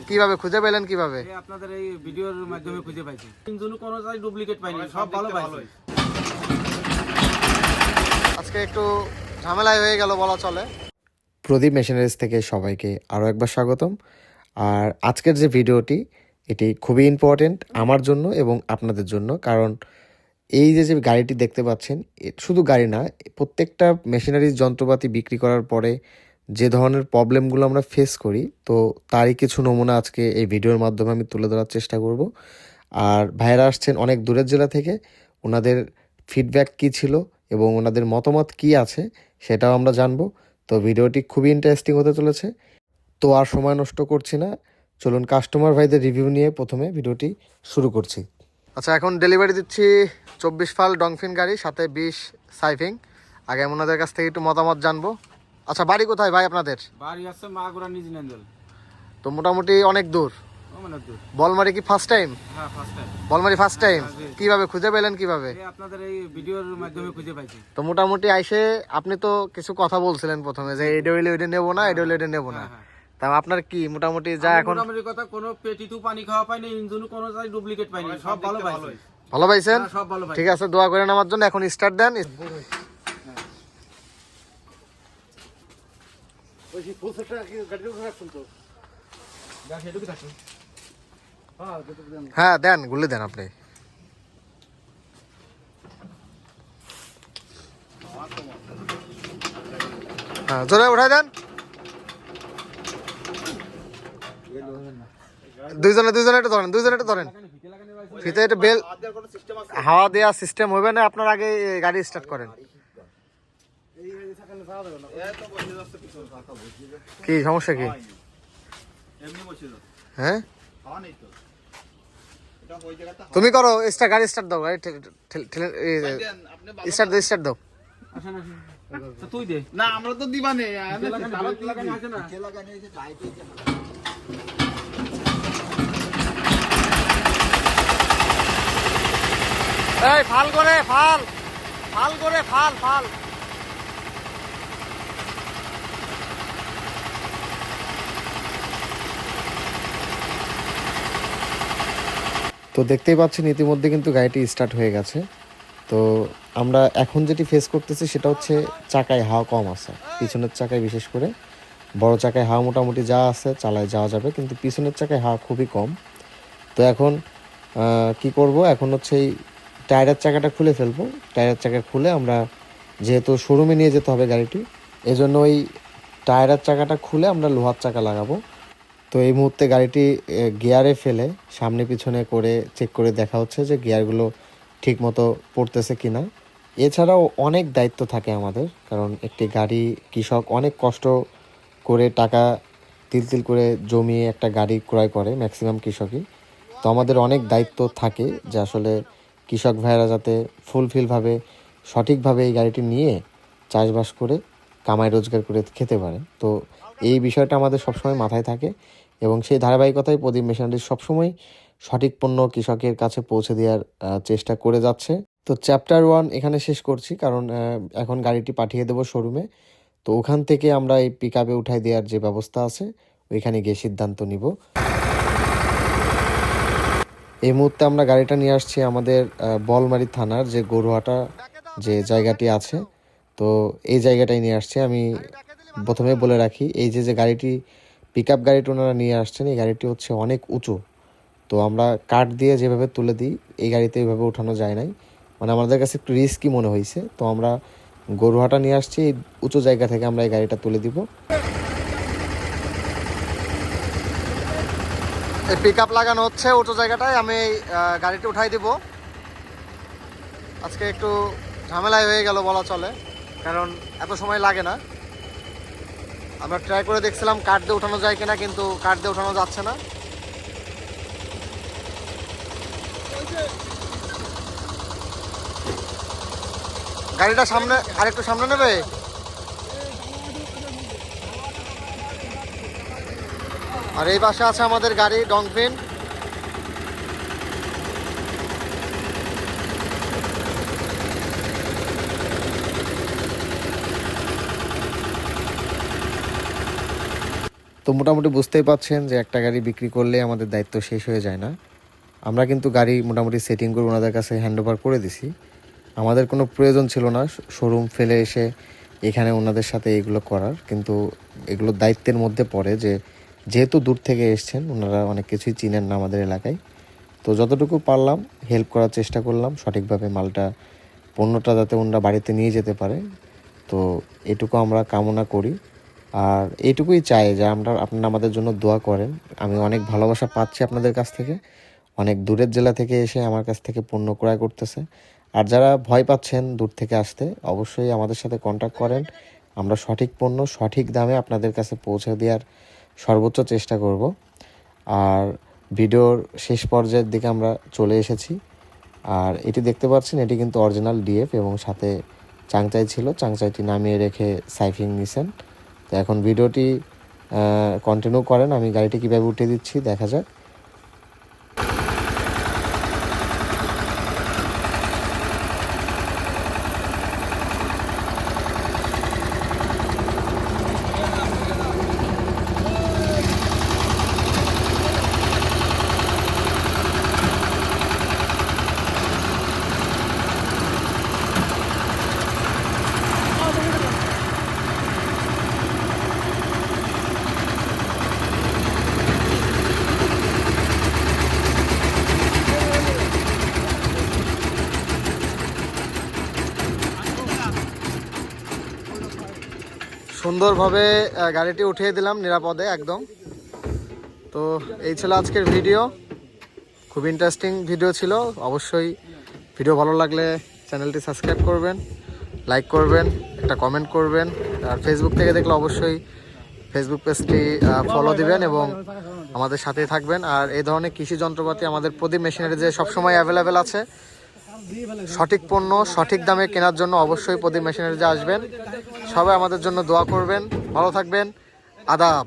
কিভাবে খুঁজে পেলেন কিভাবে? আপনাদের এই ভিডিওর মাধ্যমে খুঁজে পাইছি। ইঞ্জিন কোনোটাই ডুপ্লিকেট পাইনি, সব ভালো পাইছি। আজকে একটু ঝামেলাই হয়ে গেল বলা চলে। প্রদীপ মেশিনারিজ থেকে সবাইকে আরও একবার স্বাগতম। আর আজকের যে ভিডিওটি এটি খুবই ইম্পর্টেন্ট আমার জন্য এবং আপনাদের জন্য, কারণ এই যে গাড়িটি দেখতে পাচ্ছেন শুধু গাড়ি না, প্রত্যেকটা মেশিনারিজ যন্ত্রপাতি বিক্রি করার পরে যে ধরনের প্রবলেমগুলো আমরা ফেস করি, তো তারই কিছু নমুনা আজকে এই ভিডিওর মাধ্যমে আমি তুলে ধরার চেষ্টা করব। আর ভাইয়েরা আসছেন অনেক দূরের জেলা থেকে, ওনাদের ফিডব্যাক কী ছিল এবং ওনাদের মতামত কী আছে সেটাও আমরা জানবো। তো ভিডিওটি খুবই ইন্টারেস্টিং হতে চলেছে। তো আর সময় নষ্ট করছি না, চলুন কাস্টমার ভাইদের রিভিউ নিয়ে প্রথমে ভিডিওটি শুরু করছি। আচ্ছা, এখন ডেলিভারি দিচ্ছি 24 ফাল ডংফিন গাড়ি, সাথে 20 সাইফিং। আগে ওনাদের কাছ থেকে একটু মতামত জানবো। আচ্ছা, বাড়ি কোথায় ভাই আপনাদের? বাড়ি আছে মাগুরা নিউজিল্যান্ড। তো মোটামুটি অনেক দূর। অনেক দূর। বলমারি কি ফার্স্ট টাইম? হ্যাঁ, first time. Balmari first time. হ্যাঁ, কিভাবে খুঁজে পেলেন কিভাবে? আপনাদের এই ভিডিওর মাধ্যমে খুঁজে পাইছি। তো মোটামুটি আইসে আপনি তো কিছু কথা বলছিলেন প্রথমে যে এটা হইলে ওইটা নেবো না, এটা হইলে এটা নেবো না। তা আপনার কি মোটামুটি যা এখন? মোটামুটি কথা, কোনো পেটিতে পানি খাওয়া পাইনি, ইঞ্জিন কোনোটাই ডুপ্লিকেট পাইনি, সব ভালো পাইছি। ভালো পাইছেন? সব ভালো পাইছি। ঠিক আছে, দোয়া করেন আমার জন্য। এখন স্টার্ট দেন। হ্যাঁ দেন, গুলি দেন আপনি। হ্যাঁ, জোরে উঠাই দেন। দুইজনে এটা ধরেন, এটা ধরেন। ফিতে এটা বেল হাওয়া দেওয়া সিস্টেম হবে না। আপনার আগে গাড়ি স্টার্ট করেন। কি সমস্যা কি? হ্যাঁ, তুমি করো স্টার্ট, গাড়ি স্টার্ট দাও, গাড়ি স্টার্ট দাও। তুই দে না, আমরা তো দিবা নেই। এই ফাল করে ফাল করে ফাল। তো দেখতেই পাচ্ছেন ইতিমধ্যে কিন্তু গাড়িটি স্টার্ট হয়ে গেছে। তো আমরা এখন যেটি ফেস করতেছি সেটা হচ্ছে চাকায় হাওয়া কম আছে, পিছনের চাকায় বিশেষ করে। বড় চাকায় হাওয়া মোটামুটি যা আছে চালায় যাওয়া যাবে, কিন্তু পিছনের চাকায় হাওয়া খুবই কম। তো এখন কি করব, এখন হচ্ছে এই টায়ারের চাকাটা খুলে ফেলবো। টায়ারের চাকা খুলে আমরা, যেহেতু শোরুমে নিয়ে যেতে হবে গাড়িটি, এজন্য ওই টায়ারের চাকাটা খুলে আমরা লোহার চাকা লাগাবো। তো এই মুহূর্তে গাড়িটি গিয়ারে ফেলে সামনে পিছনে করে চেক করে দেখা হচ্ছে যে গিয়ারগুলো ঠিক মতো পড়তেছে কিনা। এছাড়াও অনেক দায়িত্ব থাকে আমাদের, কারণ একটি গাড়ি কৃষক অনেক কষ্ট করে টাকা তিল করে জমিয়ে একটা গাড়ি ক্রয় করে ম্যাক্সিমাম কৃষকই। তো আমাদের অনেক দায়িত্ব থাকে যে আসলে কৃষক ভাইয়েরা যাতে ফুলফিলভাবে সঠিকভাবে এই গাড়িটি নিয়ে চাষবাস করে কামাই রোজগার করে খেতে পারে। তো এই বিষয়টা আমাদের সবসময় মাথায় থাকে এবং সেই ধারাবাহিকতায় প্রদীপ মেশিনারিজ সবসময় সঠিক পণ্য কৃষকের কাছে পৌঁছে দেওয়ার চেষ্টা করে যাচ্ছে। তো চ্যাপ্টার 1 এখানে শেষ করছি, কারণ এখন গাড়িটি পাঠিয়ে দেবো শোরুমে। তো ওখান থেকে আমরা এই পিক আপে উঠাই দেওয়ার যে ব্যবস্থা আছে ওইখানে গিয়ে সিদ্ধান্ত নিব। এই মুহূর্তে আমরা গাড়িটা নিয়ে আসছি আমাদের বলমারি থানার যে গরুহাটা যে জায়গাটি আছে, তো এই জায়গাটাই নিয়ে আসছি। আমি প্রথমে বলে রাখি, এই যে গাড়িটি পিক আপ গাড়িটি ওনারা নিয়ে আসছেন, এই গাড়িটি হচ্ছে অনেক উঁচু। তো আমরা কাঠ দিয়ে যেভাবে তুলে দিই এই গাড়িতে এইভাবে ওঠানো যায় নাই, মানে আমাদের কাছে একটু রিস্কি মনে হয়েছে। তো আমরা গরুহাটা নিয়ে আসছি, এই উঁচু জায়গা থেকে আমরা এই গাড়িটা তুলে দিব। এই পিক আপ লাগানো হচ্ছে উঁচু জায়গাটায়। আমি গাড়িটা উঠাই দিব। আজকে একটু ঝামেলাই হয়ে গেল বলা চলে, কারণ এত সময় লাগে না। আমরা ট্রাই করে দেখছিলাম কাঠ দিয়ে উঠানো যায় কিনা, কিন্তু কাঠ দিয়ে উঠানো যাচ্ছে না। গাড়িটা সামনে, আরেকটু সামনে নেবে। আর এই পাশে আছে আমাদের গাড়ি ডংফিন। তো মোটামুটি বুঝতেই পাচ্ছেন যে একটা গাড়ি বিক্রি করলে আমাদের দায়িত্ব শেষ হয়ে যায় না। আমরা কিন্তু গাড়ি মোটামুটি সেটিং করে ওনাদের কাছে হ্যান্ড ওভার করে দিছি। আমাদের কোনো প্রয়োজন ছিল না শোরুম ফেলে এসে এখানে ওনাদের সাথে এগুলো করার, কিন্তু এগুলো দায়িত্বের মধ্যে পড়ে যে যেহেতু দূর থেকে এসছেন ওনারা অনেক কিছুই চিনেন না আমাদের এলাকায়। তো যতটুকু পারলাম হেল্প করার চেষ্টা করলাম, সঠিকভাবে মালটা পণ্যটা যাতে ওনারা বাড়িতে নিয়ে যেতে পারে। তো এটুকু আমরা কামনা করি, আর এইটুকুই চাই যে আপনারা আমাদের জন্য দোয়া করেন। আমি অনেক ভালোবাসা পাচ্ছি আপনাদের কাছ থেকে, অনেক দূরের জেলা থেকে এসে আমার কাছ থেকে পণ্য ক্রয় করতেছে। আর যারা ভয় পাচ্ছেন দূর থেকে আসতে, অবশ্যই আমাদের সাথে কন্ট্যাক্ট করেন। আমরা সঠিক পণ্য সঠিক দামে আপনাদের কাছে পৌঁছে দেওয়ার সর্বোচ্চ চেষ্টা করব। আর ভিডিওর শেষ পর্যায়ের দিকে আমরা চলে এসেছি। আর এটি দেখতে পাচ্ছেন এটি কিন্তু অরিজিনাল ডিএফ এবং সাথে চাংচাই ছিল, চাংচাইটি নামিয়ে রেখে সাইফিং নিছেন। তো এখন ভিডিওটি কন্টিনিউ করেন, আমি গাড়িটি কীভাবে উঠিয়ে দিচ্ছি দেখা যাক। সুন্দরভাবে গাড়িটি উঠিয়ে দিলাম নিরাপদে একদম। তো এই ছিল আজকের ভিডিও, খুব ইন্টারেস্টিং ভিডিও ছিল। অবশ্যই ভিডিও ভালো লাগলে চ্যানেলটি সাবস্ক্রাইব করবেন, লাইক করবেন, একটা কমেন্ট করবেন। আর ফেসবুক থেকে দেখলে অবশ্যই ফেসবুক পেজটি ফলো দিবেন এবং আমাদের সাথেই থাকবেন। আর এই ধরনের কৃষি যন্ত্রপাতি আমাদের প্রদীপ মেশিনারি যে সবসময় অ্যাভেলেবেল আছে। সঠিক পণ্য সঠিক দামে কেনার জন্য অবশ্যই প্রদীপ মেশিনারি যে আসবেন। সবাই আমাদের জন্য দোয়া করবেন, ভালো থাকবেন, আদাব।